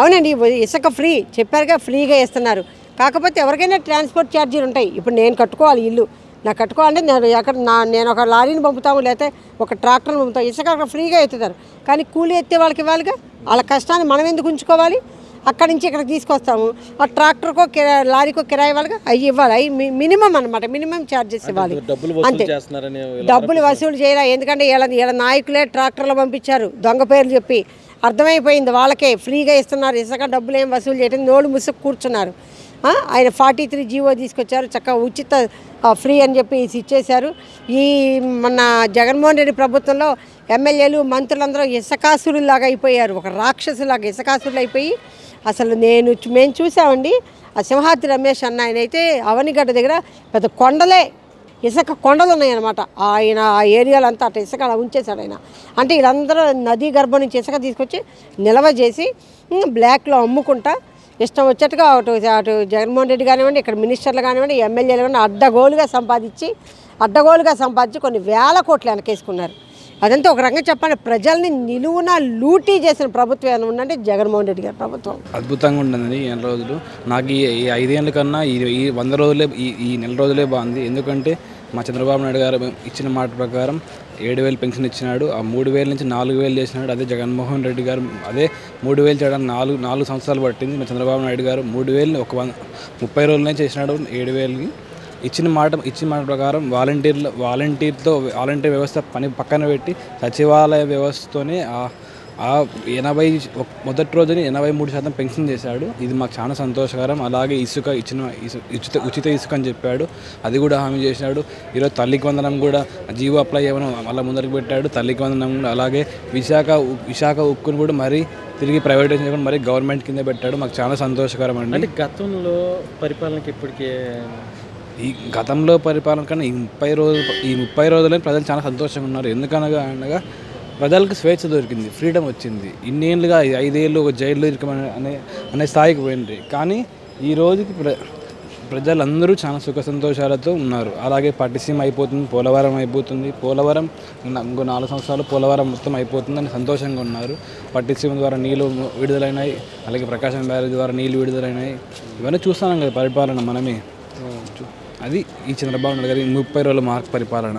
అవునండి, ఇసుక ఫ్రీ చెప్పారుగా, ఫ్రీగా ఇస్తున్నారు. కాకపోతే ఎవరికైనా ట్రాన్స్పోర్ట్ ఛార్జీలు ఉంటాయి. ఇప్పుడు నేను కట్టుకోవాలి ఇల్లు, నాకు కట్టుకోవాలంటే నేను ఒక లారీని పంపుతాము, లేకపోతే ఒక ట్రాక్టర్ని పంపుతాము. ఇసుక అక్కడ ఫ్రీగా ఎత్తుతారు, కానీ కూలీ ఎత్తే వాళ్ళకి ఇవ్వాలిగా. వాళ్ళ కష్టాన్ని మనం ఎందుకు ఉంచుకోవాలి? అక్కడి నుంచి ఇక్కడ తీసుకొస్తాము, ఆ ట్రాక్టర్కో లారీకో కిరాయి ఇవ్వాలిగా, అవి ఇవ్వాలి. అవి మినిమం అనమాట, మినిమం ఛార్జెస్ ఇవ్వాలి. అంతే, డబ్బులు వసూలు చేయాలి. ఎందుకంటే వీళ్ళ నాయకులే ట్రాక్టర్లు పంపించారు దొంగ పేర్లు చెప్పి. అర్థమైపోయింది వాళ్ళకే ఫ్రీగా ఇస్తున్నారు, ఇసుక డబ్బులు ఏం వసూలు చేయడం, నోళ్ళు ముసుగు కూర్చున్నారు. ఆయన 43 జీవో తీసుకొచ్చారు, చక్కగా ఉచిత ఫ్రీ అని చెప్పి ఇచ్చేశారు. ఈ మన జగన్మోహన్ రెడ్డి ప్రభుత్వంలో ఎమ్మెల్యేలు మంత్రులందరూ ఇసుకాసురులాగా అయిపోయారు, ఒక రాక్షసులాగా ఇసుకాసురులు అయిపోయి. అసలు మేము చూసామండి, ఆ సింహాద్రి రమేష్ అన్న ఆయన అయితే అవనిగడ్డ దగ్గర పెద్ద కొండలే, ఇసుక కొండలు ఉన్నాయన్నమాట. ఆయన ఆ ఏరియాలో అంతా అటు ఇసుక అలా ఉంచేశాడు ఆయన. అంటే వీళ్ళందరూ నదీ గర్భం నుంచి ఇసుక తీసుకొచ్చి నిల్వ చేసి బ్లాక్లో అమ్ముకుంటా ఇష్టం వచ్చేట్టుగా అటు జగన్మోహన్ రెడ్డి కానివ్వండి, ఇక్కడ మినిస్టర్లు కానివ్వండి, ఎమ్మెల్యేలు కానివ్వండి, అడ్డగోలుగా సంపాదించి కొన్ని వేల కోట్లు వెనకేసుకున్నారు. అదంతా ఒక రకంగా చెప్పండి, ప్రజల్ని నిలువున లూటీ చేసిన ప్రభుత్వం ఏమైనా ఉందంటే జగన్మోహన్ రెడ్డి గారి ప్రభుత్వం. అద్భుతంగా ఉంటుంది ఈ నెల రోజులు. నాకు ఈ 5 ఏళ్ళ కన్నా ఈ 100 రోజులే, ఈ నెల రోజులే బాగుంది. ఎందుకంటే మా చంద్రబాబు నాయుడు గారు ఇచ్చిన మాట ప్రకారం 7,000 పెన్షన్ ఇచ్చినాడు. ఆ 3,000 నుంచి 4,000 చేసినాడు. అదే జగన్మోహన్ రెడ్డి గారు అదే 3,000 చేయడానికి 4 సంవత్సరాలు పట్టింది. మా చంద్రబాబు నాయుడు గారు 3,000 ఒక 30 రోజులనే చేసినాడు 7,000కి. ఇచ్చిన మాట ప్రకారం వాలంటీర్ వ్యవస్థ పక్కన పెట్టి సచివాలయ వ్యవస్థతోనే మొదటి రోజుని 83% పెన్షన్ చేశాడు. ఇది మాకు చాలా సంతోషకరం. అలాగే ఉచిత ఇసుక అని చెప్పాడు, అది కూడా హామీ చేశాడు. ఈరోజు తల్లికి వందనం కూడా జీవో అప్లై చేయమని మళ్ళీ ముందరికి పెట్టాడు. తల్లికి వందనం కూడా, అలాగే విశాఖ ఉక్కును కూడా మరీ తిరిగి ప్రైవేటైజేషన్ చేయకుండా మరీ గవర్నమెంట్ కింద పెట్టాడు. మాకు చాలా సంతోషకరం అండి. అంటే గతంలో పరిపాలనకి ఇప్పటికే ఈ గతంలో పరిపాలన కన్నా ఈ 30 రోజులే ప్రజలు చాలా సంతోషంగా ఉన్నారు. ఎందుకనగా ప్రజలకు స్వేచ్ఛ దొరికింది, ఫ్రీడమ్ వచ్చింది. ఇన్నేళ్ళుగా 5 ఏళ్ళు ఒక జైల్లో అనే స్థాయికి పోయింది. కానీ ఈ రోజుకి ప్రజలందరూ చాలా సుఖ సంతోషాలతో ఉన్నారు. అలాగే పట్టిసీమ అయిపోతుంది, పోలవరం అయిపోతుంది. పోలవరం ఇంకో 4 సంవత్సరాలు పోలవరం మొత్తం అయిపోతుందని సంతోషంగా ఉన్నారు. పట్టిసీమ ద్వారా నీళ్ళు విడుదలైనాయి, అలాగే ప్రకాశం బ్యారేజ్ ద్వారా నీళ్ళు విడుదలైనాయి. ఇవన్నీ చూస్తున్నాం కదా పరిపాలన మనమే. అది ఈ చంద్రబాబు నాయుడు గారి 30 రోజుల మార్క్ పరిపాలన.